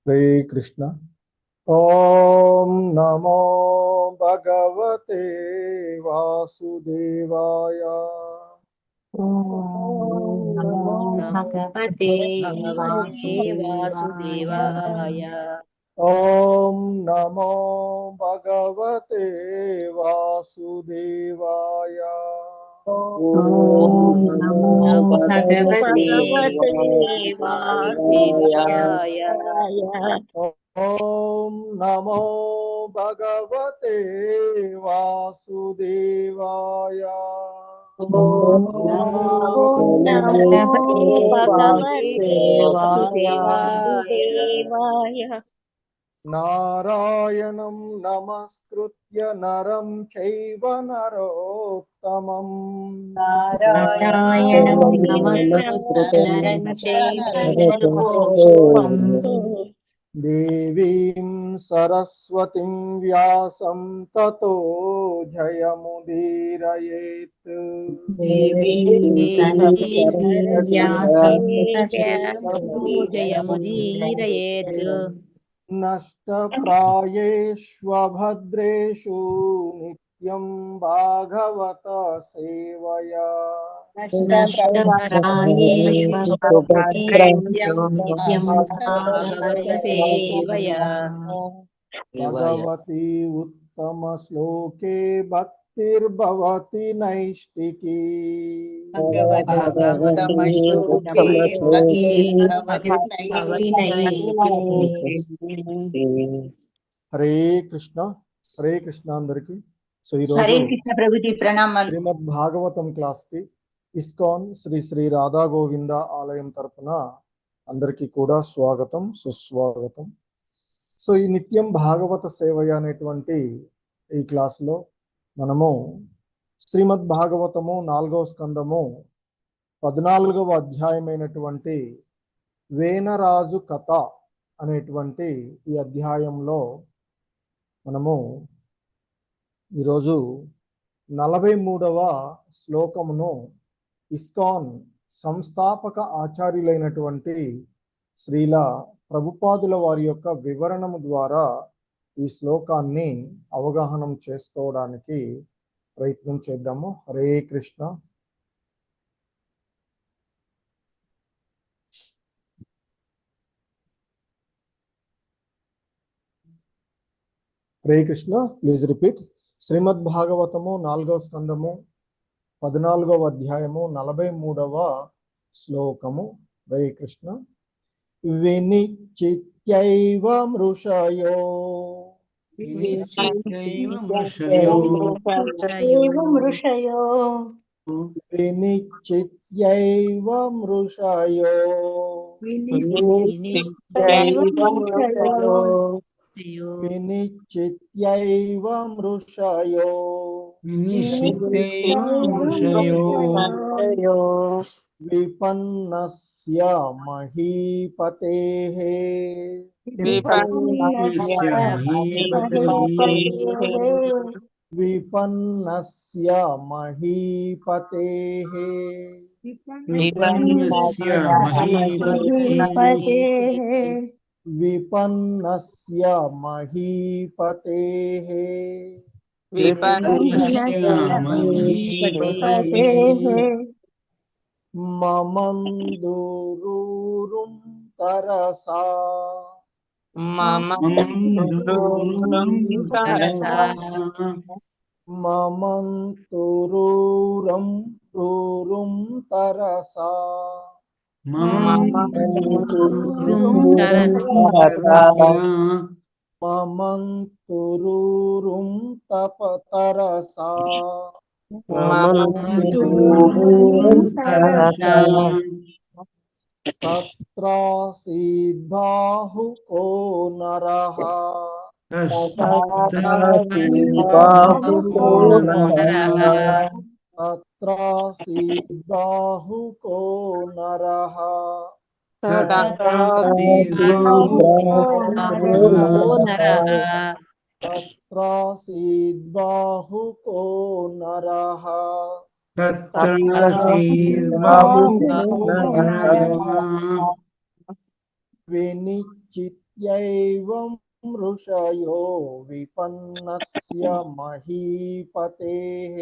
हरे कृष्णा। ओम नमो भगवते वासुदेवाय। ओम नमो भगवते वासुदेवाय। ओम नमो भगवते वासुदेवाय। ओम नमो भगवते वासुदेवाय। ओम नमो भगवते वासुदेवाय। ओम नमो भगवते वासुदेवाय। नारायणं नमस्कृत्य नरं चैव नरोत्तमं। नारायणं नमस्कृत्य नरं चैव नरोत्तमम्। देवीं सरस्वतीं व्यासं ततो जयमुदीरयेत्। देवीं सरस्वतीं व्यासं ततो जयमुदीरयेत्। नष्टप्रायेष्वभद्रेषु नित्यं भागवत सेवया। नष्टप्रायेष्वभद्रेषु नित्यं भागवत सेवया। भगवती उत्तमश्लोके भक्तिर्भवति नैष्टिकी। హరే కృష్ణ. హరే కృష్ణ అందరికి. సో ఈరోజు శ్రీమద్ భాగవతం క్లాస్ కి ఇస్కాన్ శ్రీ శ్రీ రాధా గోవింద ఆలయం తరపున అందరికీ కూడా స్వాగతం, సుస్వాగతం. సో ఈ నిత్యం భాగవత సేవయ అనేటువంటి ఈ క్లాసులో మనము శ్రీమద్ భాగవతము 4వ స్కందము 14వ అధ్యాయమైనటువంటి వేనరాజు కథ అనేటువంటి ఈ అధ్యాయంలో మనము ఈరోజు 43వ శ్లోకమును ఇస్కాన్ సంస్థాపక ఆచార్యులైనటువంటి శ్రీల ప్రభుపాదుల వారి యొక్క వివరణము ద్వారా ఈ శ్లోకాన్ని అవగాహనం చేసుకోవడానికి ప్రయత్నం చేద్దాము. హరే కృష్ణ. హరే కృష్ణ. Please repeat. శ్రీమద్ భాగవతము 4వ స్కందము 14వ అధ్యాయము 43వ శ్లోకము. హరే కృష్ణ. వినిశ్చిత్యైవ మృషయో వినిశ్చిత్యైవ మృషయో విపన్నస్య మహీపతేః విపన్నస్య మహీపతేః విపన్నస్య మహీపతేః మమందురూరుం తరసా మమంతురూరం రూరుం తరసా మమంతురూరుం తపతరసా తత్రాసీద్బాహుకో నరః తత్రాసీద్బాహుకో నరః తత్రాసీద్బాహుకో నరః వినిశ్చిత్యైవ వినిశ్చిత్యైవం ఋషయో విపన్నస్య మహీపతేః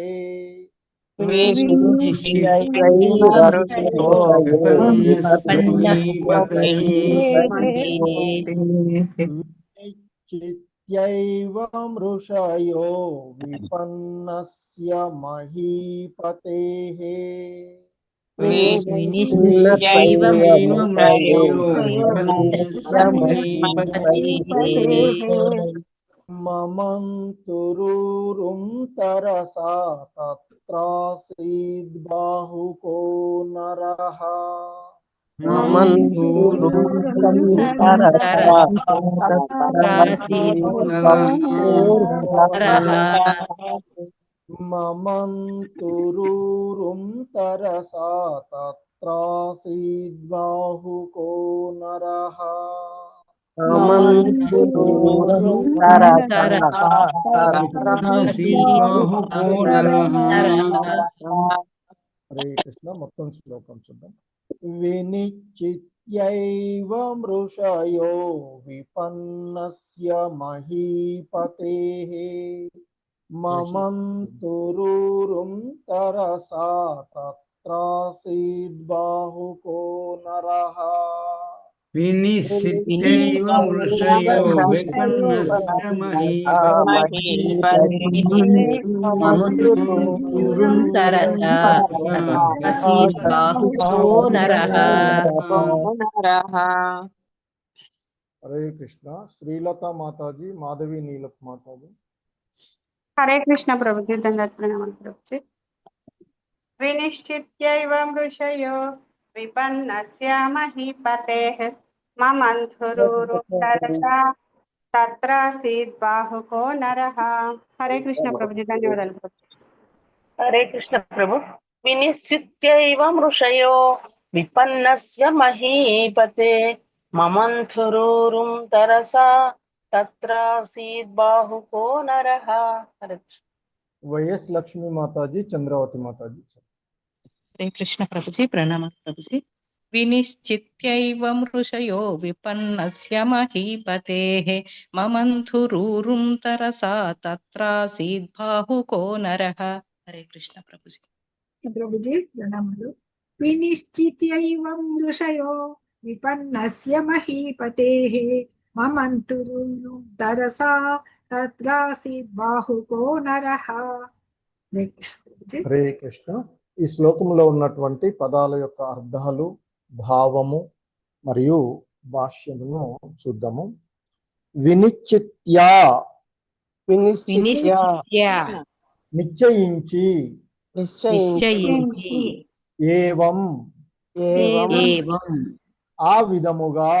వినిశ్చిత్యైవం ఋషయో విపన్నస్య మహీపతేః మమంతురురుం తరసా తత్రాసీద్బాహుకో నరః మమంతురురుం తరసా తత్రాసీద్బాహుకో నరః హరే కృష్ణ. మొత్తం శ్లోకం చూద్దాం. వినిశ్చిత్యైవం ఋషయో విపన్నస్య మహీపతేః మమంతురురుం తరసా తత్రాసీద్బాహుకో నరః వినిశ్చిత్యైవం ఋషయో విపన్నస్య మమంతురుం తరసా తత్రాసీద్బాహుకో నరః. హరే కృష్ణ. శ్రీలత మాతాజీ, మాధవి నీలప్ మాతాజీ. హరే కృష్ణ ప్రభుజీ. దండాత్ ప్రణామాలు ప్రభుజీ. వినిశ్చిత్యైవం ఋషయో విపన్నస్య మహీపతేః మమంతురురుం తరసా తత్రాసీద్బాహుకో నరః. హరే కృష్ణ ప్రభుజీ. ధన్యవాదాలు ప్రభుజీ. హరే కృష్ణ ప్రభు. వినిశ్చిత్యైవం ఋషయో విపన్నస్య మహీపతే మమంతురురుం తరసా తత్రాసీద్బాహుకో నరః. హరే కృష్ణ. వైఎస్ లక్ష్మీ మాతాజీ, చంద్రావతి మాతాజీ. హరే కృష్ణ ప్రభుజీ. ప్రణామాలు ప్రభుజీ. వినిశ్చిత్యైవం ఋషయో విపన్నస్య మహీపతేః మమంతురురుం తరసా తత్రాసీద్బాహుకో నరః. హరే కృష్ణ ప్రభుజీ. ప్రభుజీ ప్రణామాలు. వినిశ్చిత్యైవం ఋషయో విపన్నస్య మహీపతేః మమంతురురుం తరసా తత్రాసీద్బాహుకో నరః. హరే కృష్ణ ప్రభుజీ. హరే కృష్ణ. ఈ శ్లోకంలో ఉన్నటువంటి పదాల యొక్క అర్థాలు, భావము మరియు భాష్యమును చూద్దాము. వినిశ్చిత్య నిశ్చయించి, ఏవం ఆ విధముగా,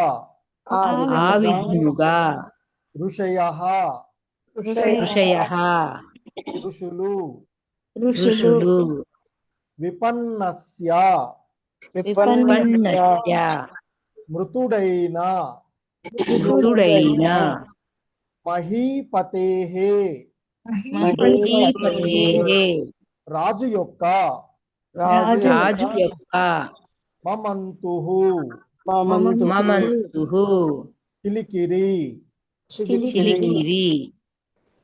ఋషయః ఋషులు, విపన్నస్య మృతుడైన, మహీపతేః రాజు యొక్క, మమంతుః కిలికిరి,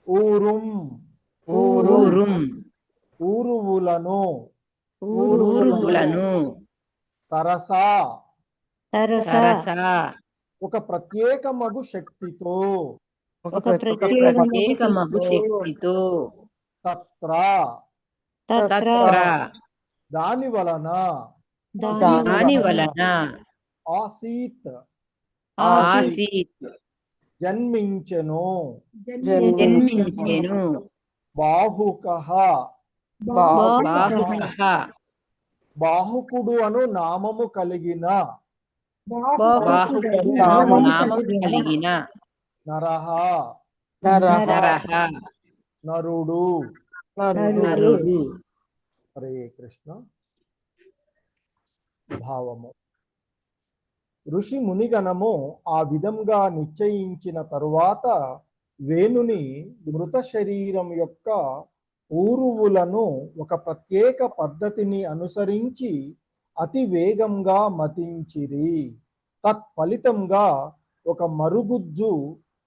ఊరుం ఊరువులను, తరసా ఒక ప్రత్యేకమగు శక్తితో, తత్ర దాని వలన, ఆసీత్ జన్మించెను, బాహుకః బాహుకుడు అను నామము కలిగిన, నరః నరుడు. హరే కృష్ణ. భావము. ఋషి మునిగణము ఆ విధంగా నిశ్చయించిన తరువాత వేణుని మృత శరీరం యొక్క ఊరువులను ఒక ప్రత్యేక పద్ధతిని అనుసరించి అతి వేగంగా మతించిరి. తత్ఫలితంగా ఒక మరుగుజ్జు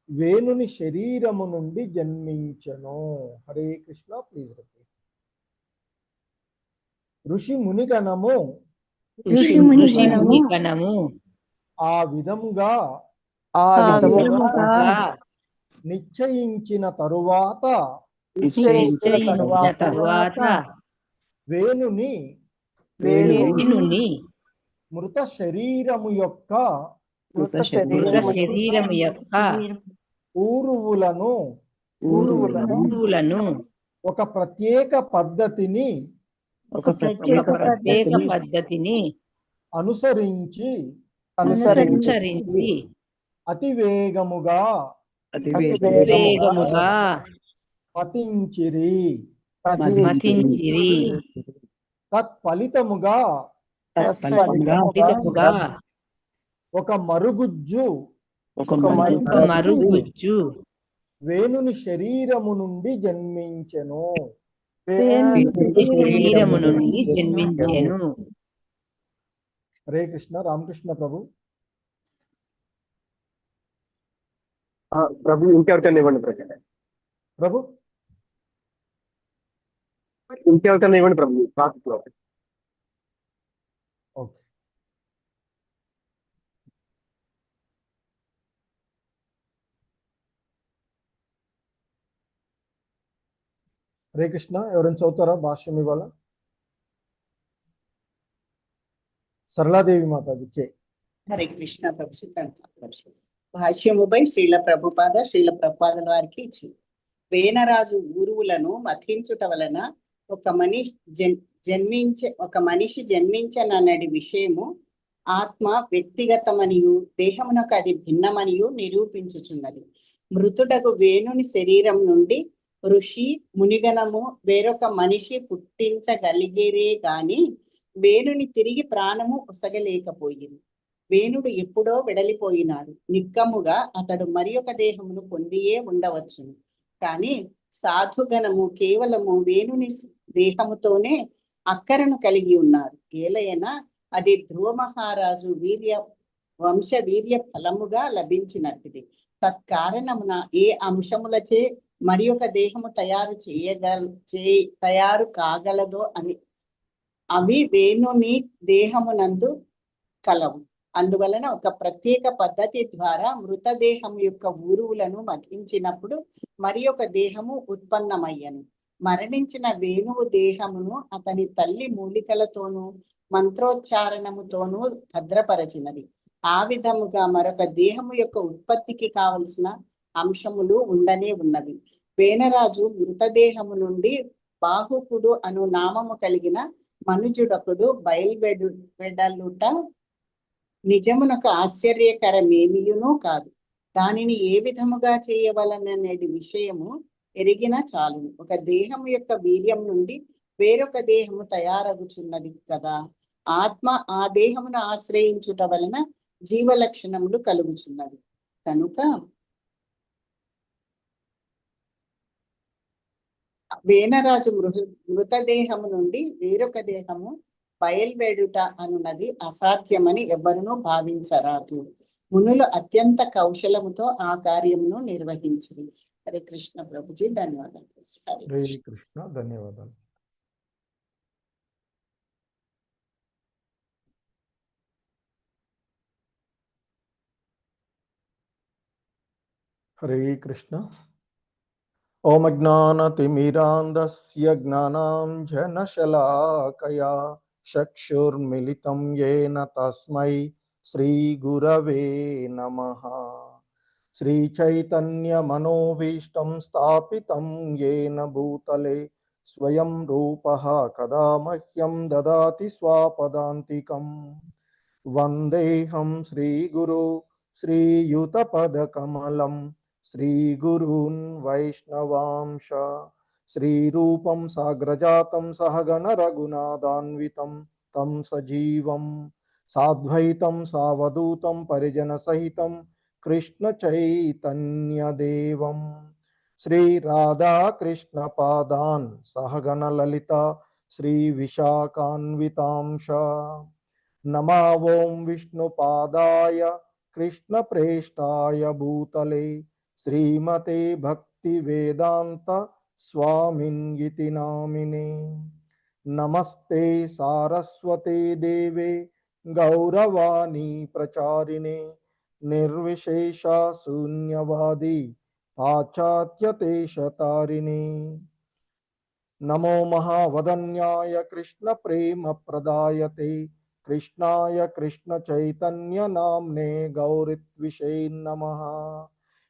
వేణుని శరీరము నుండి జన్మించెను. హరే కృష్ణ. Please repeat. ఋషి మునిగణము ఋషి మునిగణము ఆ విధముగా నిశ్చయించిన తరువాత తరువాత వేణుని మృత శరీరము యొక్క ఊరువులను ఒక ప్రత్యేక పద్ధతిని అనుసరించి అతి వేగముగా పతించిరి. తత్ఫలితముగా ఒక మరుగుజ్జు వేణుని శరీరము నుండి జన్మించెను. హరే కృష్ణ. రామకృష్ణ ప్రభు. ప్రభు ఇంకెవరికైనా ఇవ్వండి ప్రభు. ఇంకెవరికైనా ఇవ్వండి ప్రభు. ప్రాసెస్ లో ఓకే. హరే కృష్ణ. ఎవరైనా చదువుతారా భాష్యం ఇవాళ? సరళాదేవి మాతాజీ కే. హరే కృష్ణ ప్రభుజీ. భాష్యముపై శ్రీల ప్రభుపాదుల వారికి ఇచ్చి వేనరాజు ఊరువులను మథించుట వలన ఒక మనిషి జన్మించనన్నది విషయము ఆత్మ వ్యక్తిగతమనియు దేహమునకు అది భిన్నమనియు నిరూపించుచున్నది. మృతుడకు వేణుని శరీరం నుండి ఋషి మునిగణము వేరొక మనిషి పుట్టించగలిగిరే గాని వేణుని తిరిగి ప్రాణము ఒసగలేకపోయింది. వేణుడు ఎప్పుడో వెడలిపోయినాడు. నిక్కముగా అతడు మరి ఒక దేహమును పొందియే ఉండవచ్చును. కానీ సాధుగణము కేవలము వేణుని దేహముతోనే అక్కరను కలిగి ఉన్నారు. ఏలైనా అది ధ్రువ మహారాజు వంశ వీర్య ఫలముగా లభించినట్టిది. తత్కారణమున ఏ అంశములచే మరి ఒక దేహము తయారు కాగలదో అని అవి వేణుని దేహమునందు కలవు. అందువలన ఒక ప్రత్యేక పద్ధతి ద్వారా మృతదేహం యొక్క ఊరువులను మథించినప్పుడు మరి ఒక దేహము ఉత్పన్నమయ్యను. మరణించిన వేణువు దేహమును అతని తల్లి మూలికలతోనూ మంత్రోచ్చారణముతోనూ భద్రపరచినది. ఆ విధముగా మరొక దేహము యొక్క ఉత్పత్తికి కావలసిన అంశములు ఉండనే ఉన్నవి. వేనరాజు మృతదేహము నుండి బాహుకుడు అను నామము కలిగిన మనుజుడకుడు బయల్వెడలుట నిజమునకు ఆశ్చర్యకరమేమియునూ కాదు. దానిని ఏ విధముగా చేయవలననేది విషయము ఎరిగిన చాలును. ఒక దేహము యొక్క వీర్యం నుండి వేరొక దేహము తయారగుచున్నది కదా. ఆత్మ ఆ దేహమును ఆశ్రయించుట వలన జీవలక్షణములు కలుగుచున్నది. కనుక వేనరాజు మృతదేహము నుండి వేరొక దేహము బయల్వెడుట అనున్నది అసాధ్యమని ఎవరునూ భావించరాదు. మునులు అత్యంత కౌశలముతో ఆ కార్యమును నిర్వహించిరి. హరే కృష్ణ ప్రభుజీ. ధన్యవాదాలు. హరే కృష్ణ. ధన్యవాదాలు. హరే కృష్ణ. ఓం అజ్ఞానతిమిరాంధస్య జ్ఞానాంజనశలాకయా చక్షుర్మిలితం యేన తస్మై శ్రీగురవే నమః. శ్రీచైతన్యమనోభీష్టం స్థాపితం యేన భూతలే స్వయం రూపః కదా మహ్యం దదాతి స్వపదాంతికం. వందేహం శ్రీగురు శ్రీయుతపదకమలం శ్రీగురూన్ వైష్ణవాంశ. శ్రీరూపం సాగ్రజాతం సహగణ రఘునాథాన్వితం తం సజీవం సాద్వైతం సావధూతం పరిజన సహితం కృష్ణ చైతన్యదేవం శ్రీ రాధా కృష్ణ పాదాన్ సహగణ లలిత శ్రీ విశాఖాన్వితాంశ. నమో ఓం విష్ణుపాదాయ कृष्ण प्रेष्ठाय भूतले श्रीमते भक्ति वेदांत स्वामिन्गिति नामिने नमस्ते सारस्वते देवे गौरवाणी प्रचारिणे निर्विशेषा शून्यवादी पाश्चात्यदेशतारिणे नमो महावदन्याय कृष्ण प्रेम प्रदायते कृष्णाय कृष्ण चैतन्य नाम्ने गौरित्विषे नमः।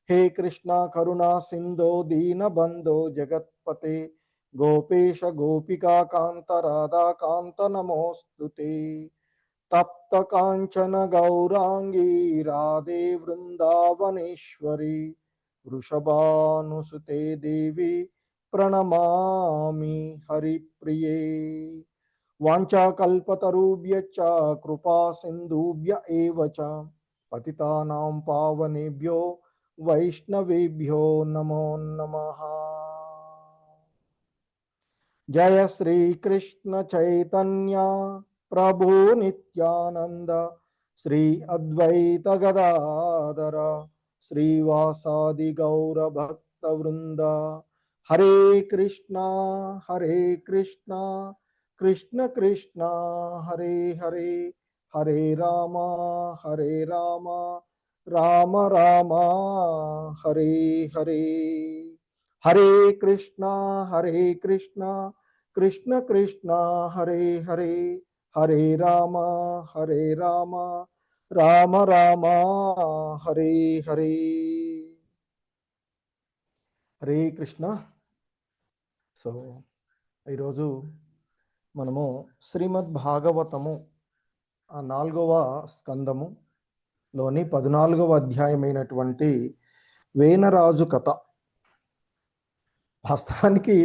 हे कृष्णा करुणा सिंधो दीनबंधो जगत्पते गोपेश गोपिका कांत राधा कांत नमोस्तुते तप्त कांचन गौरांगी राधे वृंदावनेश्वरी वृषभानुसुते देवी प्रणमामि हरिप्रिये वाञ्छाकल्पतरुभ्यश्च कृपा सिन्धुभ्य एव च पतितानां पावनेभ्यो वैष्णवेभ्यो नमो नमः। जय श्री कृष्ण चैतन्य प्रभु नित्यानंद श्री अद्वैत गदाधर श्रीवासादि गौर भक्त वृंद हरे कृष्णा कृष्ण कृष्ण हरे हरे हरे राम राम राम हरे हरे हरे कृष्णा कृष्ण कृष्ण हरे हरे हरे राम राम राम हरे हरे हरे कृष्ण। సో ఈరోజు మనము శ్రీమద్ భాగవతము 4వ స్కందములోని 14వ అధ్యాయమైనటువంటి వేనరాజు కథ. వాస్తవానికి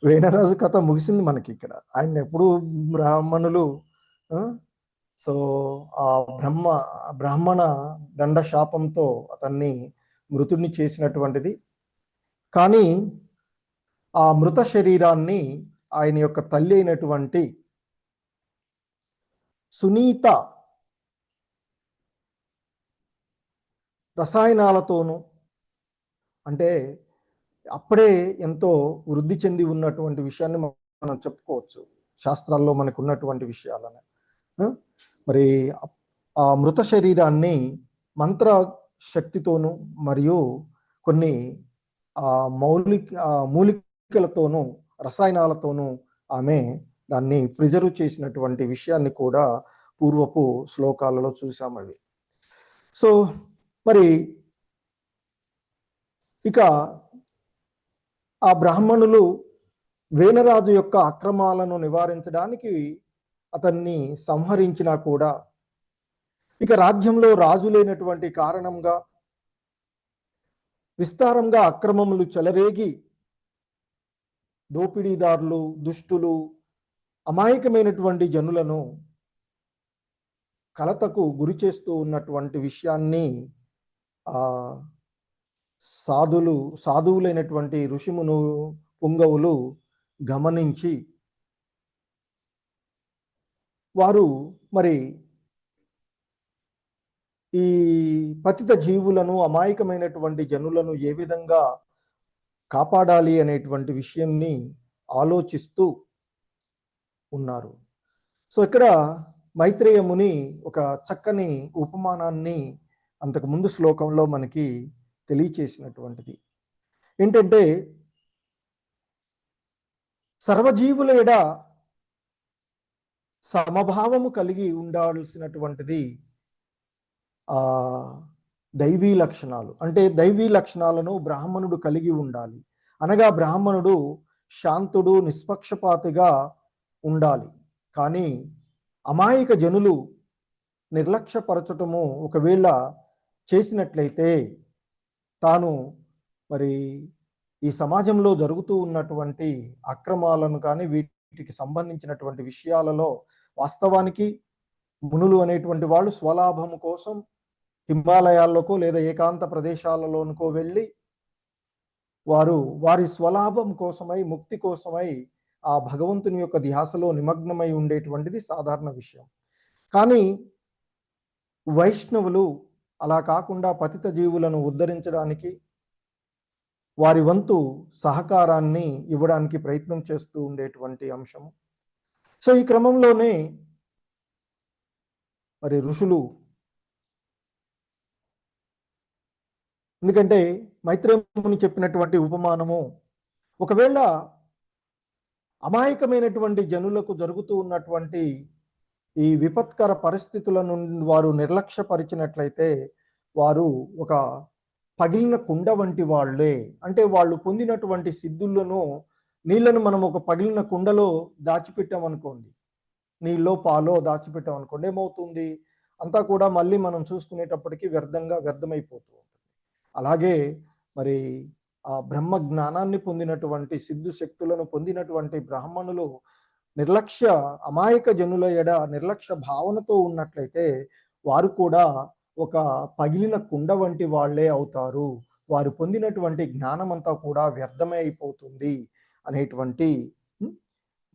వేనరాజు కథ ముగిసింది మనకి ఇక్కడ. ఆయన ఎప్పుడు బ్రాహ్మణులు సో ఆ బ్రాహ్మణ దండ శాపంతో అతన్ని మృతుడిని చేసినటువంటిది. కానీ ఆ మృత శరీరాన్ని ఆయన యొక్క తల్లి అయినటువంటి సునీత రసాయనాలతోనూ, అంటే అప్పుడే ఎంతో వృద్ధి చెంది ఉన్నటువంటి విషయాన్ని మనం చెప్పుకోవచ్చు శాస్త్రాల్లో మనకు ఉన్నటువంటి విషయాలను. మరి ఆ మృత శరీరాన్ని మంత్ర శక్తితోనూ మరియు కొన్ని మూలికలతోనూ రసాయనాలతోనూ ఆమె దాన్ని ప్రిజర్వ్ చేసినటువంటి విషయాన్ని కూడా పూర్వపు శ్లోకాలలో చూసాం అవి. సో మరి ఇక ఆ బ్రాహ్మణులు వేనరాజు యొక్క అక్రమాలను నివారించడానికి అతన్ని సంహరించినా కూడా ఇక రాజ్యంలో రాజు లేనటువంటి కారణంగా విస్తారంగా అక్రమములు చెలరేగి దోపిడీదారులు, దుష్టులు, అమాయకమైనటువంటి జనులను కలతకు గురి చేస్తూ ఉన్నటువంటి విషయాన్ని సాధువులైనటువంటి ఋషిమును పుంగవులు గమనించి వారు మరి ఈ పతిత జీవులను, అమాయకమైనటువంటి జనులను ఏ విధంగా కాపాడాలి అనేటువంటి విషయాన్ని ఆలోచిస్తూ ఉన్నారు. సో ఇక్కడ మైత్రేయ ముని ఒక చక్కని ఉపమానాన్ని అంతకుముందు శ్లోకంలో మనకి తెలియచేసినటువంటిది ఏంటంటే, సర్వజీవుల ఎడ సమభావము కలిగి ఉండాల్సినటువంటిది దైవీ లక్షణాలు. అంటే దైవీ లక్షణాలను బ్రాహ్మణుడు కలిగి ఉండాలి. అనగా బ్రాహ్మణుడు శాంతుడు, నిష్పక్షపాతిగా ఉండాలి. కానీ అమాయక జనులు నిర్లక్ష్యపరచటము ఒకవేళ చేసినట్లయితే తాను మరి ఈ సమాజంలో జరుగుతూ ఉన్నటువంటి అక్రమాలను కానీ వీటికి సంబంధించినటువంటి విషయాలలో వాస్తవానికి మునులు అనేటువంటి వాళ్ళు స్వలాభము కోసం హిమాలయాల్లోకో లేదా ఏకాంత ప్రదేశాలలోనికో వెళ్ళి వారి స్వలాభం కోసమై, ముక్తి కోసమై ఆ భగవంతుని యొక్క ధ్యాసలో నిమగ్నమై ఉండేటువంటిది సాధారణ విషయం. కానీ వైష్ణవులు అలా కాకుండా పతిత జీవులను ఉద్ధరించడానికి వారి వంతు సహకారాన్ని ఇవ్వడానికి ప్రయత్నం చేస్తూ ఉండేటువంటి అంశము. సో ఈ క్రమంలోనే మరి ఋషులు, ఎందుకంటే మైత్రేయ ముని చెప్పినటువంటి ఉపమానము, ఒకవేళ అమాయకమైనటువంటి జనులకు జరుగుతూ ఉన్నటువంటి ఈ విపత్కర పరిస్థితులను వారు నిర్లక్ష్యపరిచినట్లయితే వారు ఒక పగిలిన కుండ వంటి వాళ్ళే. అంటే వాళ్ళు పొందినటువంటి సిద్ధులను, నీళ్లను మనం ఒక పగిలిన కుండలో దాచిపెట్టామనుకోండి, నీళ్ళో పాలో దాచిపెట్టామనుకోండి, ఏమవుతుంది, అంతా కూడా మళ్ళీ మనం చూసుకునేటప్పటికీ వ్యర్థమైపోతూ ఉంటుంది. అలాగే మరి ఆ బ్రహ్మ జ్ఞానాన్ని పొందినటువంటి సిద్ధు శక్తులను పొందినటువంటి బ్రాహ్మణులు అమాయక జనుల ఎడ నిర్లక్ష్య భావనతో ఉన్నట్లయితే వారు కూడా ఒక పగిలిన కుండ వంటి వాళ్ళే అవుతారు. వారు పొందినటువంటి జ్ఞానం అంతా కూడా వ్యర్థమే అయిపోతుంది అనేటువంటి,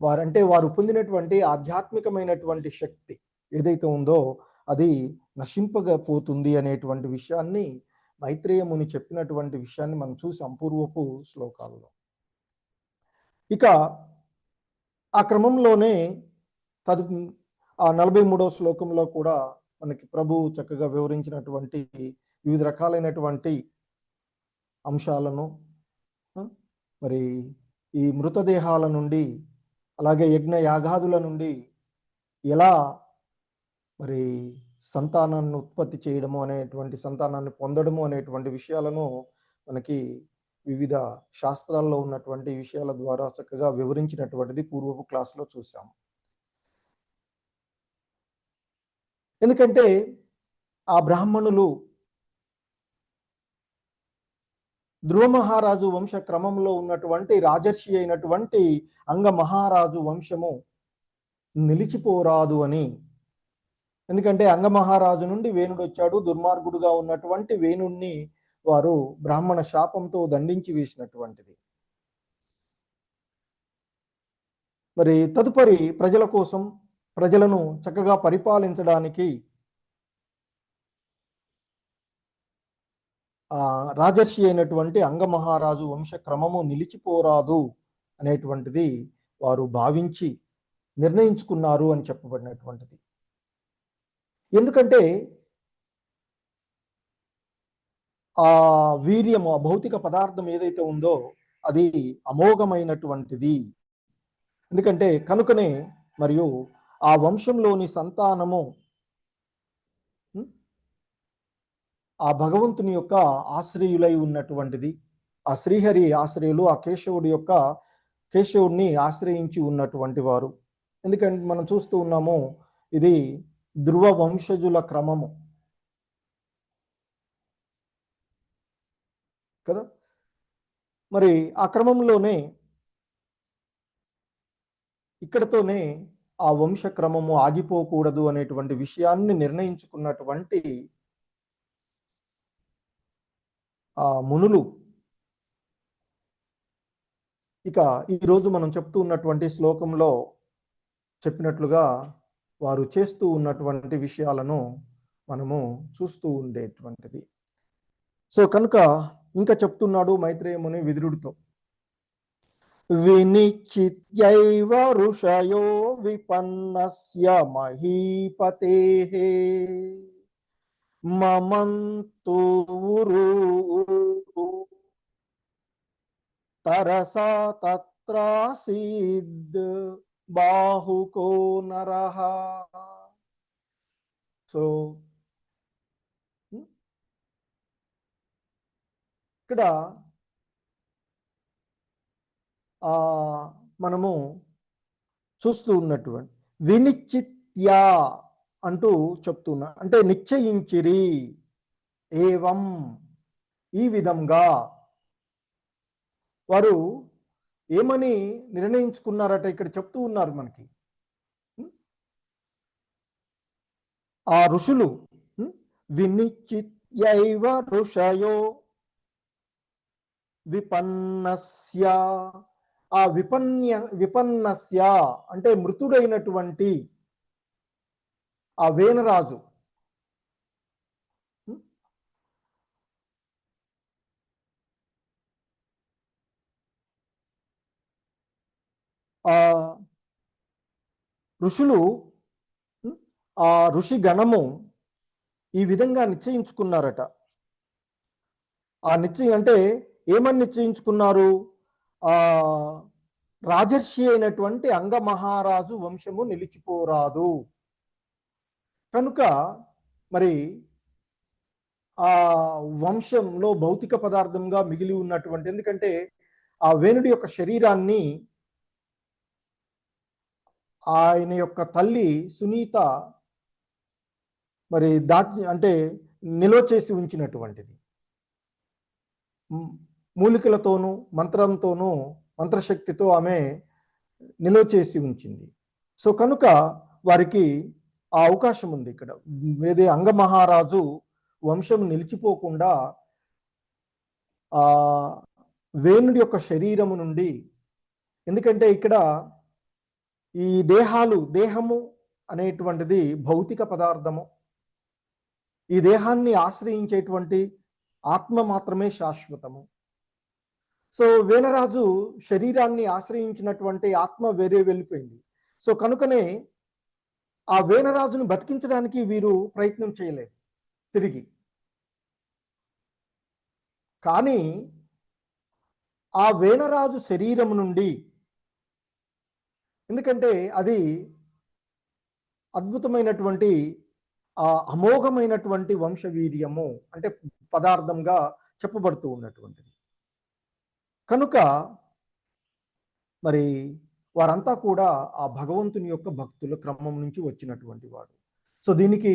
వారు పొందినటువంటి ఆధ్యాత్మికమైనటువంటి శక్తి ఏదైతే ఉందో అది నశింపకపోతుంది అనేటువంటి విషయాన్ని మైత్రేయ ముని చెప్పినటువంటి విషయాన్ని మనం చూసాం పూర్వపు శ్లోకాలలో. ఇక ఆ క్రమంలోనే ఆ 43వ శ్లోకంలో కూడా మనకి ప్రభు చక్కగా వివరించినటువంటి వివిధ రకాలైనటువంటి అంశాలను, మరి ఈ మృతదేహాల నుండి అలాగే యజ్ఞ యాగాదుల నుండి ఎలా మరి సంతానాన్ని ఉత్పత్తి చేయడము అనేటువంటి, సంతానాన్ని పొందడము అనేటువంటి విషయాలను మనకి వివిధ శాస్త్రాల్లో ఉన్నటువంటి విషయాల ద్వారా చక్కగా వివరించినటువంటిది పూర్వపు క్లాసులో చూసాం. ఎందుకంటే ఆ బ్రాహ్మణులు ధ్రువ మహారాజు వంశ క్రమంలో ఉన్నటువంటి రాజర్షి అయినటువంటి అంగ మహారాజు వంశము నిలిచిపోరాదు అని, ఎందుకంటే అంగ మహారాజు నుండి వేణుడు వచ్చాడు, దుర్మార్గుడుగా ఉన్నటువంటి వేణుణ్ణి వారు బ్రాహ్మణ శాపంతో దండించి వేసినటువంటిది. మరి తదుపరి ప్రజల కోసం, ప్రజలను చక్కగా పరిపాలించడానికి రాజర్షి అయినటువంటి అంగమహారాజు వంశ క్రమము నిలిచిపోరాదు అనేటువంటిది వారు భావించి నిర్ణయించుకున్నారు అని చెప్పబడినటువంటిది. ఎందుకంటే ఆ వీర్యము, ఆ భౌతిక పదార్థం ఏదైతే ఉందో అది అమోఘమైనటువంటిది. ఎందుకంటే కనుకనే మరియు ఆ వంశంలోని సంతానము ఆ భగవంతుని యొక్క ఆశ్రయులై ఉన్నటువంటిది. ఆ శ్రీహరి ఆశ్రయులు, ఆ కేశవుడిని ఆశ్రయించి ఉన్నటువంటి వారు. ఎందుకంటే మనం చూస్తూ ఉన్నాము, ఇది ధ్రువ వంశజుల క్రమము కదా. మరి ఆ క్రమంలోనే ఇక్కడతోనే ఆ వంశ క్రమము ఆగిపోకూడదు అనేటువంటి విషయాన్ని నిర్ణయించుకున్నటువంటి ఆ మునులు ఇక ఈరోజు మనం చెప్తూ ఉన్నటువంటి శ్లోకంలో చెప్పినట్లుగా వారు చేస్తూ ఉన్నటువంటి విషయాలను మనము చూస్తూ ఉండేటువంటిది. సో కనుక ఇంకా చెప్తున్నాడు మైత్రేయ ముని విదురుడితో, వినిశ్చిత్యైవ ఋషయో విపన్నస్య మహీపతేః మమంతు తరసా తత్రాసీద్ బాహుకో నరః. సో ఇక్కడ మనము చూస్తూ ఉన్నటువంటి వినిశ్చిత్య అంటూ చెప్తున్నా, అంటే నిశ్చయించిరి, ఏవం ఈ విధంగా వారు ఏమని నిర్ణయించుకున్నారట ఇక్కడ చెప్తూ ఉన్నారు మనకి. ఆ ఋషులు వినిశ్చిత్యైవ ఋషయో విపన్నస్య, ఆ విపన్నస్య అంటే మృతుడైనటువంటి ఆ వేనరాజు, ఆ ఋషులు ఆ ఋషి గణము ఈ విధంగా నిశ్చయించుకున్నారట. ఆ నిశ్చయం అంటే ఏమని నిశ్చయించుకున్నారు? ఆ రాజర్షి అయినటువంటి అంగమహారాజు వంశము నిలిచిపోరాదు కనుక మరి ఆ వంశంలో భౌతిక పదార్థంగా మిగిలి ఉన్నటువంటి, ఎందుకంటే ఆ వేణుడి యొక్క శరీరాన్ని ఆయన యొక్క తల్లి సునీత మరి అంటే నిల్వ చేసి ఉంచినటువంటిది. మూలికలతోనూ మంత్రంతోనూ మంత్రశక్తితో ఆమె నిల్వ చేసి ఉంచింది. సో కనుక వారికి ఆ అవకాశం ఉంది. ఇక్కడ ఏదే అంగమహారాజు వంశం నిలిచిపోకుండా ఆ వేణుడి యొక్క శరీరము నుండి, ఎందుకంటే ఇక్కడ ఈ దేహము అనేటువంటిది భౌతిక పదార్థము. ఈ దేహాన్ని ఆశ్రయించేటువంటి ఆత్మ మాత్రమే శాశ్వతము. సో వేనరాజు శరీరాన్ని ఆశ్రయించినటువంటి ఆత్మ వేరే వెళ్ళిపోయింది. సో కనుకనే ఆ వేనరాజును బతికించడానికి వీరు ప్రయత్నం చేయలేదు తిరిగి. కానీ ఆ వేనరాజు శరీరం నుండి, ఎందుకంటే అది అద్భుతమైనటువంటి అమోఘమైనటువంటి వంశవీర్యము అంటే పదార్థంగా చెప్పబడుతూ ఉన్నటువంటిది కనుక మరి వారంతా కూడా ఆ భగవంతుని యొక్క భక్తుల క్రమం నుంచి వచ్చినటువంటి వాడు. సో దీనికి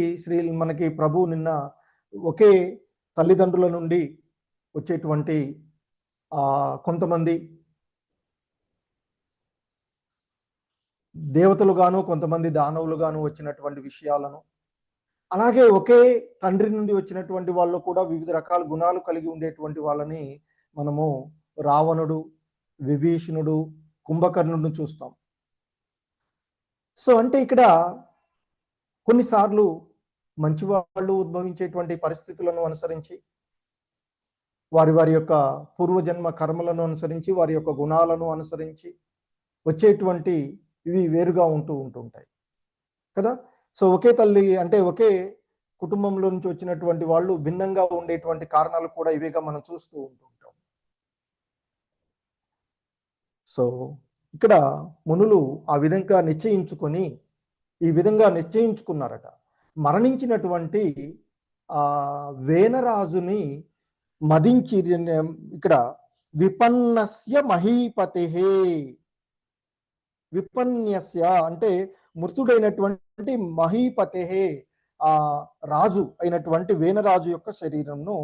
మనకి ప్రభు నిన్న ఒకే తల్లిదండ్రుల నుండి వచ్చేటువంటి కొంతమంది దేవతలుగాను కొంతమంది దానవులుగాను వచ్చినటువంటి విషయాలను, అలాగే ఒకే తండ్రి నుండి వచ్చినటువంటి వాళ్ళు కూడా వివిధ రకాల గుణాలు కలిగి ఉండేటువంటి వాళ్ళని మనము రావణుడు, విభీషణుడు, కుంభకర్ణుడిని చూస్తాం. సో అంటే ఇక్కడ కొన్నిసార్లు మంచివాళ్ళు ఉద్భవించేటువంటి పరిస్థితులను అనుసరించి, వారి వారి యొక్క పూర్వజన్మ కర్మలను అనుసరించి, వారి యొక్క గుణాలను అనుసరించి వచ్చేటువంటి ఇవి వేరుగా ఉంటుంటాయి కదా. సో ఒకే తల్లి అంటే ఒకే కుటుంబంలో నుంచి వచ్చినటువంటి వాళ్ళు భిన్నంగా ఉండేటువంటి కారణాలు కూడా ఇవేగా మనం చూస్తూ ఉంటుంటాం. సో ఇక్కడ మునులు ఆ విధంగా నిశ్చయించుకున్నారట. మరణించినటువంటి ఆ వేనరాజుని మదించి, ఇక్కడ విపన్నస్య మహీపతే, విపన్యస్య అంటే మృతుడైనటువంటి మహీపతే ఆ రాజు అయినటువంటి వేనరాజు యొక్క శరీరంను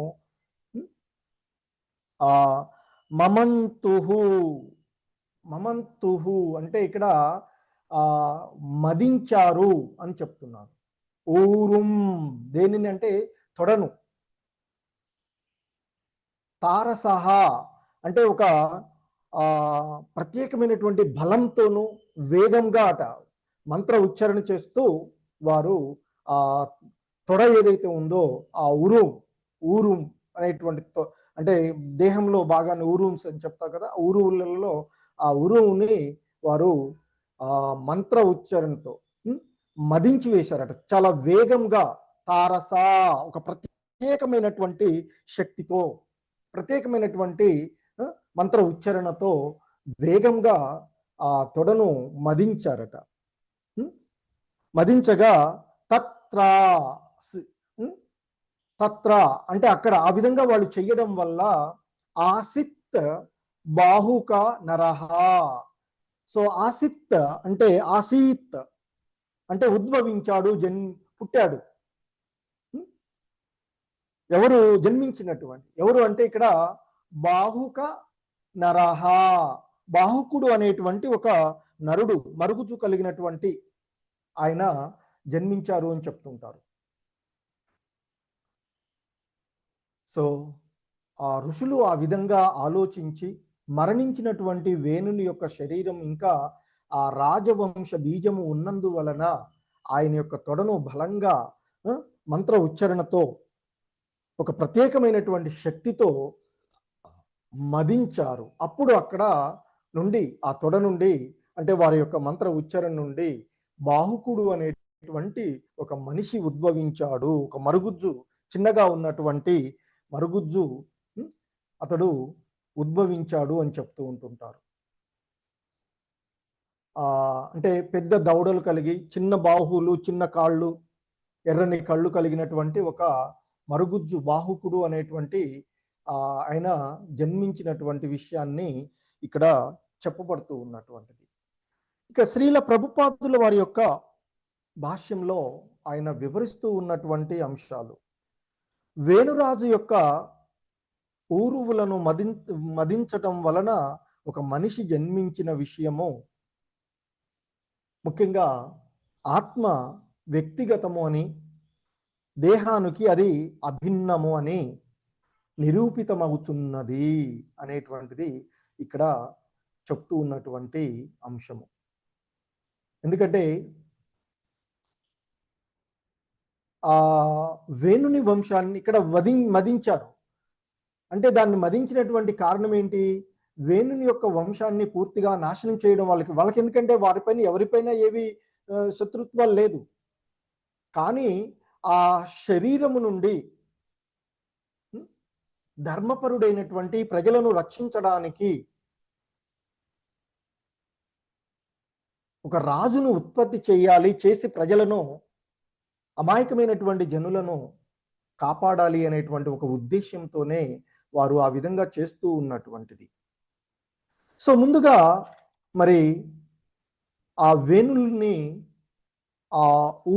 మమంతుహు అంటే ఇక్కడ మదించారు అని చెప్తున్నారు. ఊరుం దేనిని అంటే తొడను, తారసహ అంటే ఒక ప్రత్యేకమైనటువంటి బలంతోనూ వేగంగా మంత్ర ఉచ్చారణ చేస్తూ వారు ఆ తొడ ఏదైతే ఉందో ఆ ఊరుం అనేటువంటి అంటే దేహంలో బాగానే ఊరూమ్స్ అని చెప్తారు కదా, ఊరువులలో ఆ ఉరువుని వారు మంత్ర ఉచ్చారణతో మదించి వేశారట. చాలా వేగంగా తారస ఒక ప్రత్యేకమైనటువంటి శక్తితో, ప్రత్యేకమైనటువంటి మంత్ర ఉచ్చారణతో వేగంగా ఆ తొడను మదించారట. మదించగా తత్ర అంటే అక్కడ ఆ విధంగా వాళ్ళు చెయ్యడం వల్ల ఆసిత్ బాహుక నరహ. సో ఆసిత్ అంటే ఆసీత్ అంటే ఉద్భవించాడు, పుట్టాడు. ఎవరు జన్మించినటువంటి, ఎవరు అంటే ఇక్కడ బాహుక నరహ, బాహుకుడు అనేటువంటి ఒక నరుడు, మరుగుజు కలిగినటువంటి ఆయన జన్మించారు అని చెప్తుంటారు. సో ఆ ఋషులు ఆ విధంగా ఆలోచించి మరణించినటువంటి వేణుని యొక్క శరీరం ఇంకా ఆ రాజవంశ బీజము ఉన్నందువలన ఆయన యొక్క తొడను బలంగా మంత్ర ఉచ్చారణతో ఒక ప్రత్యేకమైనటువంటి శక్తితో మదించారు. అప్పుడు అక్కడ నుండి ఆ తొడ నుండి అంటే వారి యొక్క మంత్ర ఉచ్చారణ నుండి బాహుకుడు అనేటువంటి ఒక మనిషి ఉద్భవించాడు. ఒక మరుగుజ్జు, చిన్నగా ఉన్నటువంటి మరుగుజ్జు అతడు ఉద్భవించాడు అని చెప్తూ ఉంటుంటారు. అంటే పెద్ద దవడలు కలిగి, చిన్న బాహువులు, చిన్న కాళ్ళు, ఎర్రని కళ్ళు కలిగినటువంటి ఒక మరుగుజ్జు బాహుకుడు అనేటువంటి ఆయన జన్మించినటువంటి విషయాన్ని ఇక్కడ చెప్పబడుతూ ఉన్నటువంటిది. ఇక శ్రీల ప్రభుపాదుల వారి యొక్క భాష్యంలో ఆయన వివరిస్తూ ఉన్నటువంటి అంశాలు, వేణురాజు యొక్క ఊరువులను మదించటం వలన ఒక మనిషి జన్మించిన విషయము, ముఖ్యంగా ఆత్మ వ్యక్తిగతము అని, దేహానికి అది అభిన్నము అని నిరూపితమవుతున్నది అనేటువంటిది ఇక్కడ చెప్తూ ఉన్నటువంటి అంశము. ఎందుకంటే ఆ వేణుని వంశాన్ని ఇక్కడ మదించారు. అంటే దాన్ని మదించినటువంటి కారణం ఏంటి? వేణుని యొక్క వంశాన్ని పూర్తిగా నాశనం చేయడం. వాళ్ళకి ఎందుకంటే వారిపైన ఎవరిపైన ఏవి శత్రుత్వాలు లేదు. కానీ ఆ శరీరము నుండి ధర్మపరుడైనటువంటి ప్రజలను రక్షించడానికి ఒక రాజును ఉత్పత్తి చేసి ప్రజలను, అమాయకమైనటువంటి జనులను కాపాడాలి అనేటువంటి ఒక ఉద్దేశంతోనే వారు ఆ విధంగా చేస్తూ ఉన్నటువంటిది. సో ముందుగా మరి ఆ వేణుల్ని, ఆ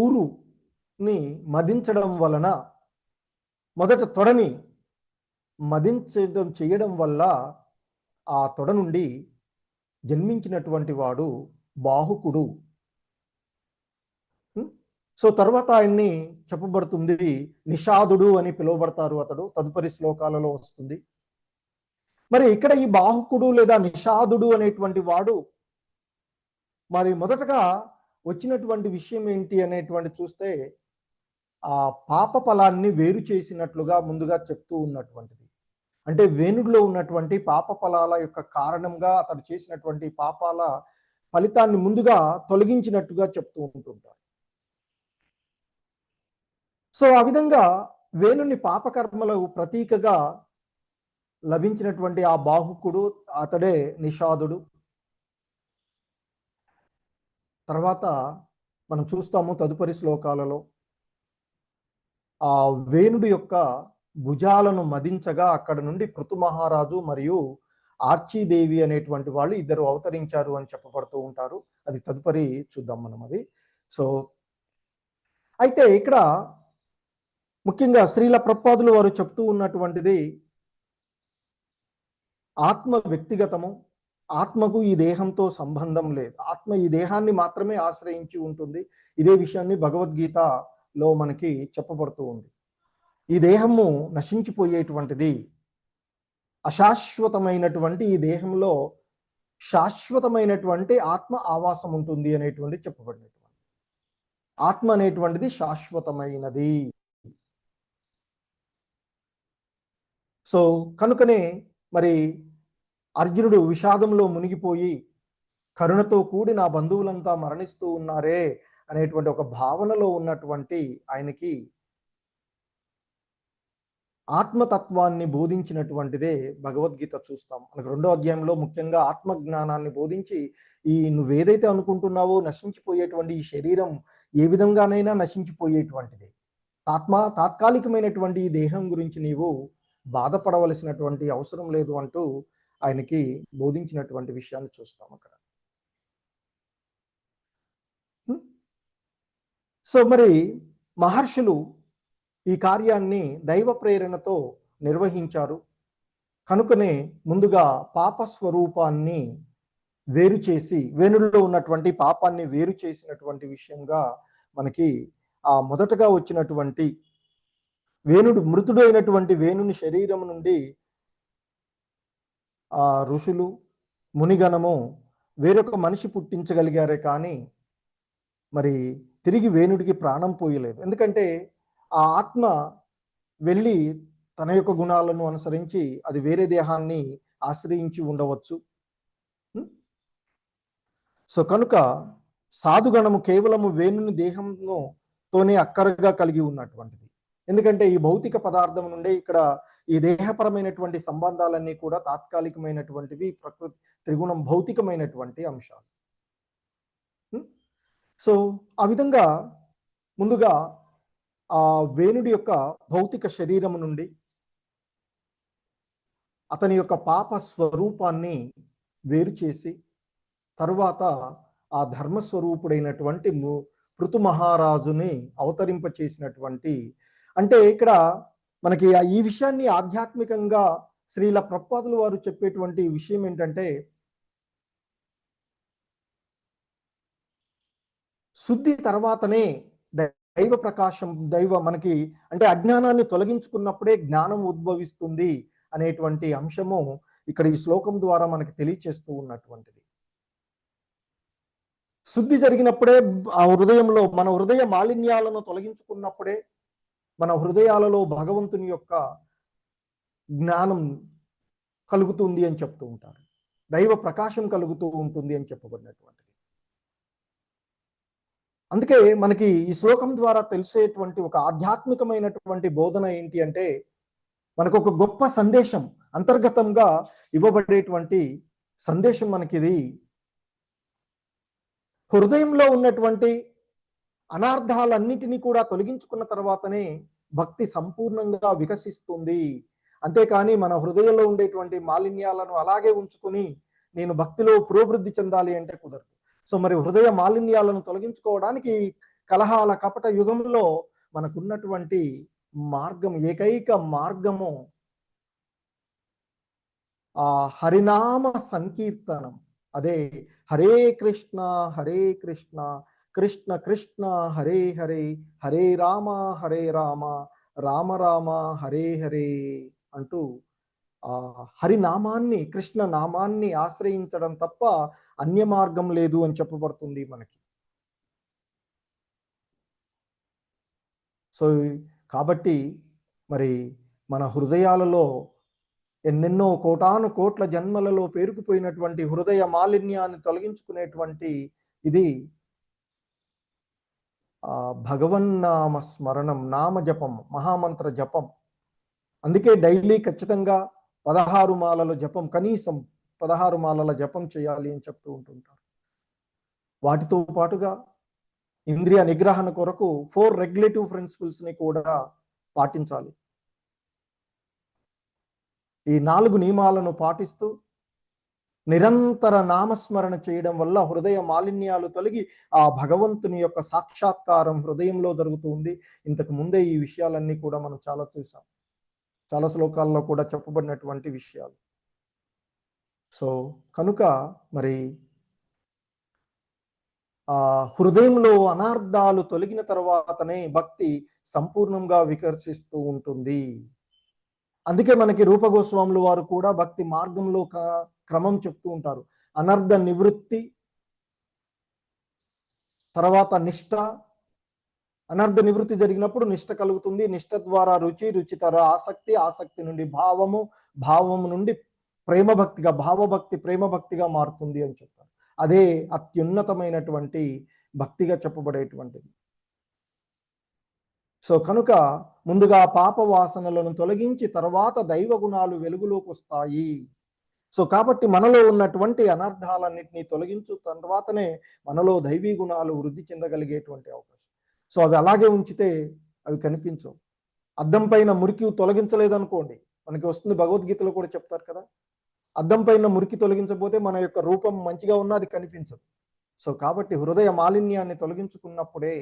ఊరుని మదించడం వలన, మొదట తొడని చేయడం వల్ల ఆ తొడ నుండి జన్మించినటువంటి వాడు బాహుకుడు. సో తర్వాత ఆయన్ని చెప్పబడుతుంది నిషాదుడు అని పిలువబడతారు. అతడు తదుపరి శ్లోకాలలో వస్తుంది. మరి ఇక్కడ ఈ బాహుకుడు లేదా నిషాదుడు అనేటువంటి వాడు మరి మొదటగా వచ్చినటువంటి విషయం ఏంటి అనేటువంటి చూస్తే ఆ పాప ఫలాన్ని వేరు చేసినట్లుగా ముందుగా చెప్తూ ఉన్నటువంటిది. అంటే వేణుడిలో ఉన్నటువంటి పాప ఫలాల యొక్క కారణంగా అతడు చేసినటువంటి పాపాల ఫలితాన్ని ముందుగా తొలగించినట్టుగా చెప్తూ ఉంటుంటారు. సో ఆ విధంగా వేణుని పాపకర్మల ప్రతీకగా లభించినటువంటి ఆ బాహుకుడు అతడే నిషాదుడు. తర్వాత మనం చూస్తాము తదుపరి శ్లోకాలలో ఆ వేణుడి యొక్క భుజాలను మదించగా అక్కడ నుండి పృథు మహారాజు మరియు ఆర్చీదేవి అనేటువంటి వాళ్ళు ఇద్దరు అవతరించారు అని చెప్పబడుతూ ఉంటారు. అది తదుపరి చూద్దాం మనం అది. సో అయితే ఇక్కడ ముఖ్యంగా శ్రీల ప్రభుపాదులు వారు చెప్తూ ఉన్నటువంటిది ఆత్మ వ్యక్తిగతము, ఆత్మకు ఈ దేహంతో సంబంధం లేదు, ఆత్మ ఈ దేహాన్ని మాత్రమే ఆశ్రయించి ఉంటుంది. ఇదే విషయాన్ని భగవద్గీతలో మనకి చెప్పబడుతూ ఉంది. ఈ దేహము నశించిపోయేటువంటిది, అశాశ్వతమైనటువంటి ఈ దేహంలో శాశ్వతమైనటువంటి ఆత్మ ఆవాసం ఉంటుంది అనేటువంటి చెప్పబడినటువంటి ఆత్మ అనేటువంటిది శాశ్వతమైనది. సో కనుకనే మరి అర్జునుడు విషాదంలో మునిగిపోయి కరుణతో కూడి నా బంధువులంతా మరణిస్తూ ఉన్నారే అనేటువంటి ఒక భావనలో ఉన్నటువంటి ఆయనకి ఆత్మతత్వాన్ని బోధించినటువంటిదే భగవద్గీత చూస్తాం. మనకు 2వ అధ్యాయంలో ముఖ్యంగా ఆత్మజ్ఞానాన్ని బోధించి నువ్వేదైతే అనుకుంటున్నావో నశించిపోయేటువంటి ఈ శరీరం ఏ విధంగానైనా నశించిపోయేటువంటిది, తాత్కాలికమైనటువంటి ఈ దేహం గురించి నీవు బాధపడవలసినటువంటి అవసరం లేదు అంటూ ఆయనకి బోధించినటువంటి విషయాన్ని చూస్తాం అక్కడ. సో మరి మహర్షులు ఈ కార్యాన్ని దైవ ప్రేరణతో నిర్వహించారు. కనుకనే ముందుగా పాప స్వరూపాన్ని వేరు చేసి, వేణుల్లో ఉన్నటువంటి పాపాన్ని వేరు చేసినటువంటి విషయంగా మనకి ఆ మొదటగా వచ్చినటువంటి వేణుడు, మృతుడు అయినటువంటి వేణుని శరీరం నుండి ఆ ఋషులు మునిగణము వేరొక మనిషి పుట్టించగలిగారే కానీ మరి తిరిగి వేణుడికి ప్రాణం పోయలేదు. ఎందుకంటే ఆ ఆత్మ వెళ్ళి తన యొక్క గుణాలను అనుసరించి అది వేరే దేహాన్ని ఆశ్రయించి ఉండవచ్చు. సో కనుక సాధుగణము కేవలము వేణుని దేహంతోనే అక్కరగా కలిగి ఉన్నటువంటిది. ఎందుకంటే ఈ భౌతిక పదార్థం నుండే ఇక్కడ ఈ దేహపరమైనటువంటి సంబంధాలన్నీ కూడా తాత్కాలికమైనటువంటివి, ప్రకృతి త్రిగుణం భౌతికమైనటువంటి అంశాలు. సో ఆ విధంగా ముందుగా ఆ వేణుడి యొక్క భౌతిక శరీరము నుండి అతని యొక్క పాప స్వరూపాన్ని వేరు చేసి తరువాత ఆ ధర్మస్వరూపుడైనటువంటి పృథు మహారాజుని అవతరింప చేసినటువంటి, అంటే ఇక్కడ మనకి ఈ విషయాన్ని ఆధ్యాత్మికంగా శ్రీల ప్రభుపాదుల వారు చెప్పేటువంటి విషయం ఏంటంటే, శుద్ధి తర్వాతనే దైవ ప్రకాశం, మనకి అంటే అజ్ఞానాన్ని తొలగించుకున్నప్పుడే జ్ఞానం ఉద్భవిస్తుంది అనేటువంటి అంశము ఇక్కడ ఈ శ్లోకం ద్వారా మనకి తెలియచేస్తూ ఉన్నటువంటిది. శుద్ధి జరిగినప్పుడే ఆ హృదయంలో మన హృదయ మాలిన్యాలను తొలగించుకున్నప్పుడే మన హృదయాలలో భగవంతుని యొక్క జ్ఞానం కలుగుతుంది అని చెప్తూ ఉంటారు. దైవ ప్రకాశం కలుగుతూ ఉంటుంది అని చెప్పబడినటువంటిది. అందుకే మనకి ఈ శ్లోకం ద్వారా తెలిసేటువంటి ఒక ఆధ్యాత్మికమైనటువంటి బోధన ఏంటి అంటే, మనకు ఒక గొప్ప సందేశం అంతర్గతంగా ఇవ్వబడేటువంటి సందేశం మనకిది. హృదయంలో ఉన్నటువంటి అనార్థాలన్నిటినీ కూడా తొలగించుకున్న తర్వాతనే భక్తి సంపూర్ణంగా వికసిస్తుంది. అంతేకాని మన హృదయంలో ఉండేటువంటి మాలిన్యాలను అలాగే ఉంచుకొని నేను భక్తిలో పురోభివృద్ధి చెందాలి అంటే కుదరదు. సో మరి హృదయ మాలిన్యాలను తొలగించుకోవడానికి కలహాల కపట యుగంలో మనకున్నటువంటి మార్గం, ఏకైక మార్గము ఆ హరినామ సంకీర్తనం. అదే హరే కృష్ణ కృష్ణ కృష్ణ హరే హరే, హరే రామ రామ రామ హరే హరే అంటూ ఆ హరినామాన్ని, కృష్ణ నామాన్ని ఆశ్రయించడం తప్ప అన్య మార్గం లేదు అని చెప్పబడుతుంది మనకి. సో కాబట్టి మరి మన హృదయాలలో ఎన్నెన్నో కోటాను కోట్ల జన్మలలో పేరుకుపోయినటువంటి హృదయ మాలిన్యాన్ని తొలగించుకునేటువంటి ఇది భగవన్నామ స్మరణం, నామ జపం, మహామంత్ర జపం. అందుకే డైలీ ఖచ్చితంగా 16 మాలల జపం, కనీసం 16 మాలల జపం చేయాలి అని చెప్తూ ఉంటుంటారు. వాటితో పాటుగా ఇంద్రియ నిగ్రహణ కొరకు 4 రెగ్యులేటివ్ ప్రిన్సిపల్స్ ని కూడా పాటించాలి. ఈ 4 నియమాలను పాటిస్తూ నిరంతర నామస్మరణ చేయడం వల్ల హృదయ మాలిన్యాలు తొలగి ఆ భగవంతుని యొక్క సాక్షాత్కారం హృదయంలో జరుగుతుంది. ఇంతకు ముందే ఈ విషయాలన్నీ కూడా మనం చాలా చూసాం, చాలా శ్లోకాల్లో కూడా చెప్పబడినటువంటి విషయాలు. సో కనుక మరి ఆ హృదయంలో అనార్థాలు తొలగిన తర్వాతనే భక్తి సంపూర్ణంగా వికర్షిస్తూ ఉంటుంది. అందుకే మనకి రూపగోస్వాములు వారు కూడా భక్తి మార్గంలో క్రమం చెప్తూ ఉంటారు. అనర్థ నివృత్తి, తర్వాత నిష్ఠ. అనర్థ నివృత్తి జరిగినప్పుడు నిష్ఠ కలుగుతుంది. నిష్ఠ ద్వారా రుచి, రుచి ద్వారా ఆసక్తి, ఆసక్తి నుండి భావము, భావము నుండి ప్రేమ భక్తిగా, భావభక్తి ప్రేమ భక్తిగా మారుతుంది అని చెప్తారు. అదే అత్యున్నతమైనటువంటి భక్తిగా చెప్పబడేటువంటిది. సో కనుక ముందుగా పాప వాసనలను తొలగించి తర్వాత దైవ గుణాలు వెలుగులోకి వస్తాయి. సో కాబట్టి మనలో ఉన్నటువంటి అనర్థాలన్నింటినీ తొలగించు తర్వాతనే మనలో దైవీ గుణాలు వృద్ధి చెందగలిగేటువంటి అవకాశం. సో అవి అలాగే ఉంచితే అవి కనిపించవు. అద్దం పైన మురికి తొలగించలేదనుకోండి, మనకి వస్తుంది, భగవద్గీతలో కూడా చెప్తారు కదా, అద్దం పైన మురికి తొలగించకపోతే మన యొక్క రూపం మంచిగా ఉన్నా అది కనిపించదు. సో కాబట్టి హృదయ మాలిన్యాన్ని తొలగించుకున్నప్పుడే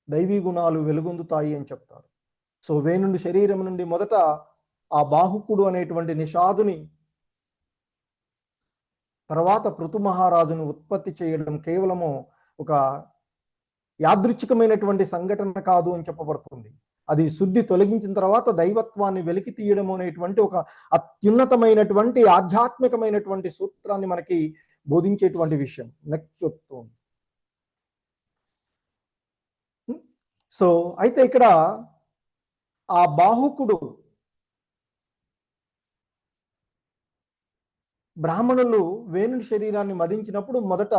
దైవీ గుణాలు వెలుగొందుతాయి అని చెప్తారు. సో వేణుడి శరీరం నుండి మొదట ఆ బాహుకుడు అనేటువంటి నిషాదుని, తర్వాత పృథు మహారాజును ఉత్పత్తి చేయడం కేవలము ఒక యాదృచ్ఛికమైనటువంటి సంఘటన కాదు అని చెప్పబడుతుంది. అది శుద్ధి తొలగించిన తర్వాత దైవత్వాన్ని వెలికి తీయడం అనేటువంటి ఒక అత్యున్నతమైనటువంటి ఆధ్యాత్మికమైనటువంటి సూత్రాన్ని మనకి బోధించేటువంటి విషయం నెక్స్ట్ చెప్తుంది. సో అయితే ఇక్కడ ఆ బాహుకుడు బ్రాహ్మణులు వేణుని శరీరాన్ని మదించినప్పుడు మొదట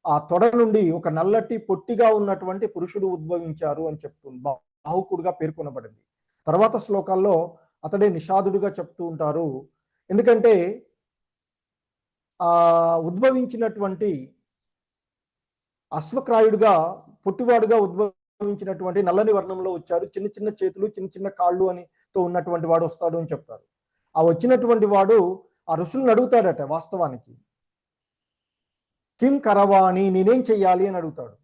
ఆ తొడ నుండి ఒక నల్లటి పొట్టిగా ఉన్నటువంటి పురుషుడు ఉద్భవించారు అని చెప్తుంది, బాహుకుడుగా పేర్కొనబడింది. తర్వాత శ్లోకాల్లో అతడే నిషాదుడుగా చెప్తూ ఉంటారు. ఎందుకంటే ఆ ఉద్భవించినటువంటి అశ్వక్రాయుడుగా పొట్టివాడుగా ఉద్భవించినటువంటి నల్లని వర్ణంలో వచ్చారు, చిన్న చిన్న చేతులు చిన్న చిన్న కాళ్ళు తో ఉన్నటువంటి వాడు వస్తాడు అని చెప్తారు. ఆ వచ్చినటువంటి వాడు ఆ ఋషులను అడుగుతాడట, వాస్తవానికి కిం కరవాణి, నేనేం చెయ్యాలి అని అడుగుతాడు.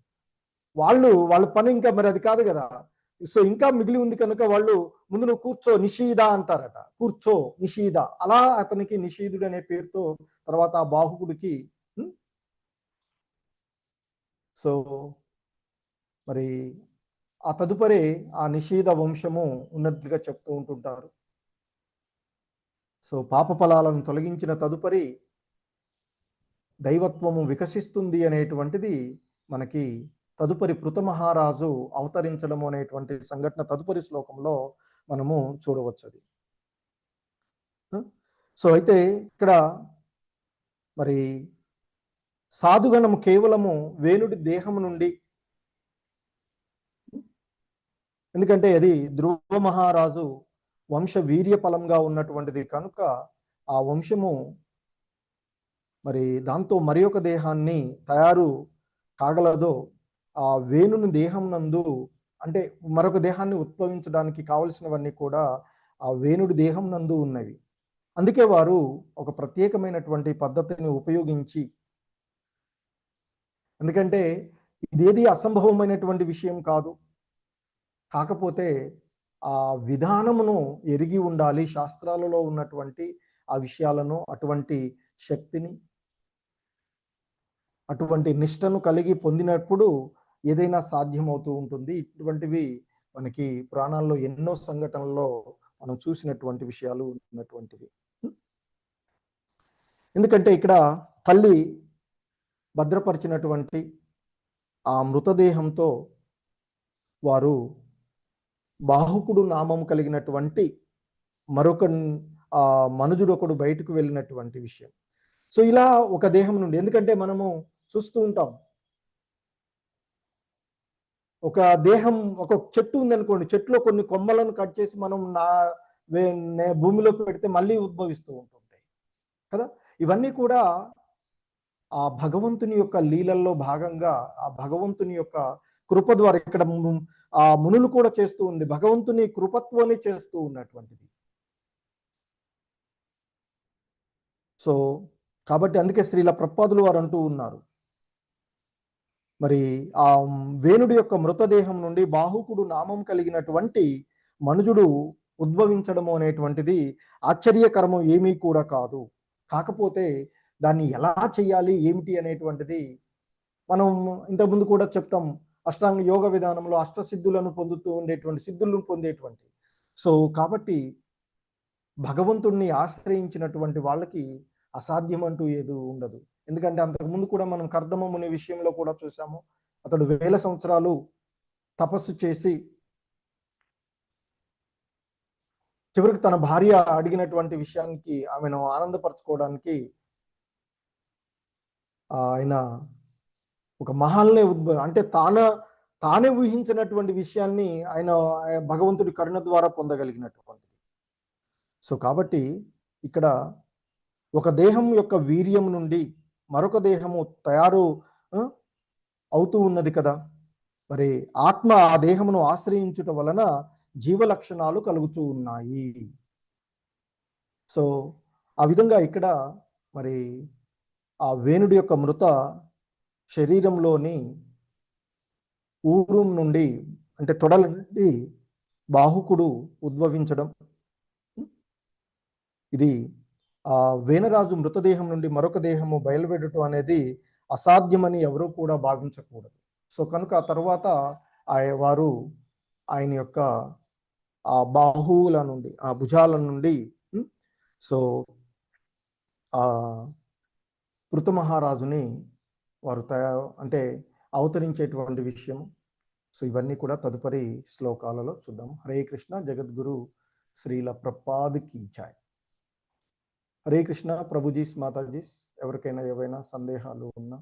వాళ్ళ పని ఇంకా మరి అది కాదు కదా, సో ఇంకా మిగిలి ఉంది కనుక వాళ్ళు ముందు నువ్వు కూర్చో నిషీద అంటారట, కూర్చో నిషీద. అలా అతనికి నిషీదుడు అనే పేరుతో తర్వాత ఆ బాహుకుడికి సో మరి ఆ తదుపరి ఆ నిషీద వంశము ఉన్నట్టుగా చెప్తూ ఉంటుంటారు. సో పాప ఫలాలను తొలగించిన తదుపరి దైవత్వము వికసిస్తుంది అనేటువంటిది మనకి తదుపరి పృథ మహారాజు అవతరించడము అనేటువంటి సంఘటన తదుపరి శ్లోకంలో మనము చూడవచ్చు. అది సో అయితే ఇక్కడ మరి సాధుగణము కేవలము వేణుడి దేహము నుండి, ఎందుకంటే అది ధ్రువ మహారాజు వంశ వీర్య ఫలంగా ఉన్నటువంటిది కనుక ఆ వంశము మరి దాంతో మరి ఒక దేహాన్ని తయారు కాగలదో ఆ వేణుని దేహం నందు, అంటే మరొక దేహాన్ని ఉద్భవించడానికి కావలసినవన్నీ కూడా ఆ వేణుడి దేహం నందు ఉన్నవి. అందుకే వారు ఒక ప్రత్యేకమైనటువంటి పద్ధతిని ఉపయోగించి, ఎందుకంటే ఇదేది అసంభవమైనటువంటి విషయం కాదు, కాకపోతే ఆ విధానమును ఎరిగి ఉండాలి, శాస్త్రాలలో ఉన్నటువంటి ఆ విషయాలను, అటువంటి శక్తిని, అటువంటి నిష్టను కలిగి పొందినప్పుడు ఏదైనా సాధ్యమవుతూ ఉంటుంది. ఇటువంటివి మనకి పురాణాల్లో ఎన్నో సంఘటనల్లో మనం చూసినటువంటి విషయాలు ఉన్నటువంటివి. ఎందుకంటే ఇక్కడ తల్లి భద్రపరిచినటువంటి ఆ మృతదేహంతో వారు బాహుకుడు నామం కలిగినటువంటి మరొక మనుజుడు ఒకడు బయటకు వెళ్ళినటువంటి విషయం. సో ఇలా ఒక దేహం నుండి, ఎందుకంటే మనము చూస్తూ ఉంటాం, ఒక దేహం, ఒక చెట్టు ఉందనుకోండి, చెట్టులో కొన్ని కొమ్మలను కట్ చేసి మనం భూమిలో పెడితే మళ్ళీ ఉద్భవిస్తూ ఉంటుంటాయి కదా. ఇవన్నీ కూడా ఆ భగవంతుని యొక్క లీలల్లో భాగంగా, ఆ భగవంతుని యొక్క కృప ద్వారా ఇక్కడ ఆ మునులు కూడా చేస్తూ ఉంది, భగవంతుని కృపత్వాన్ని చేస్తూ ఉన్నటువంటిది. సో కాబట్టి అందుకే శ్రీల ప్రభుపాదులు వారు అంటూ ఉన్నారు, మరి ఆ వేణుడి యొక్క మృతదేహం నుండి బాహుకుడు నామం కలిగినటువంటి మనుజుడు ఉద్భవించడము అనేటువంటిది ఆశ్చర్యకరము ఏమీ కూడా కాదు. కాకపోతే దాన్ని ఎలా చేయాలి ఏమిటి అనేటువంటిది మనం ఇంతకుముందు కూడా చెప్తాం. అష్టాంగ యోగ విధానంలో అష్టసిద్ధులను పొందుతూ ఉండేటువంటి, సిద్ధులను పొందేటువంటి. సో కాబట్టి భగవంతుణ్ణి ఆశ్రయించినటువంటి వాళ్ళకి అసాధ్యం అంటూ ఏది ఉండదు. ఎందుకంటే అంతకుముందు కూడా మనం కర్దమ ముని విషయంలో కూడా చూసాము. అతడు 1000 సంవత్సరాలు తపస్సు చేసి చివరికి తన భార్య అడిగినటువంటి విషయానికి ఆమెను ఆనందపరచుకోవడానికి ఆయన ఒక మహల్నే అంటే తానే ఊహించినటువంటి విషయాన్ని ఆయన భగవంతుడి కరుణ ద్వారా పొందగలిగినటువంటిది. సో కాబట్టి ఇక్కడ ఒక దేహం యొక్క వీర్యం నుండి మరొక దేహము తయారు అవుతూ ఉన్నది కదా. మరి ఆత్మ ఆ దేహమును ఆశ్రయించుట వలన జీవ లక్షణాలు కలుగుతూ ఉన్నాయి. సో ఆ విధంగా ఇక్కడ మరి ఆ వేణుడి యొక్క మృత శరీరంలోని ఊరుం నుండి, అంటే తొడల నుండి బాహుకుడు ఉద్భవించడం, ఇది ఆ వేనరాజు మృతదేహం నుండి మరొక దేహము బయలువెడటం అనేది అసాధ్యమని ఎవరూ కూడా భావించకూడదు. సో కనుక ఆ తర్వాత వారు ఆయన యొక్క ఆ బాహువుల నుండి, ఆ భుజాల నుండి సో ఆ పృథ మహారాజుని వారు అంటే అవతరించేటువంటి విషయం. సో ఇవన్నీ కూడా తదుపరి శ్లోకాలలో చూద్దాం. హరే కృష్ణ. జగద్గురు శ్రీల ప్రభుపాద్ కీ జై. హరే కృష్ణ ప్రభుజీస్ మాతాజీస్, ఎవరికైనా ఏవైనా సందేహాలు ఉన్నా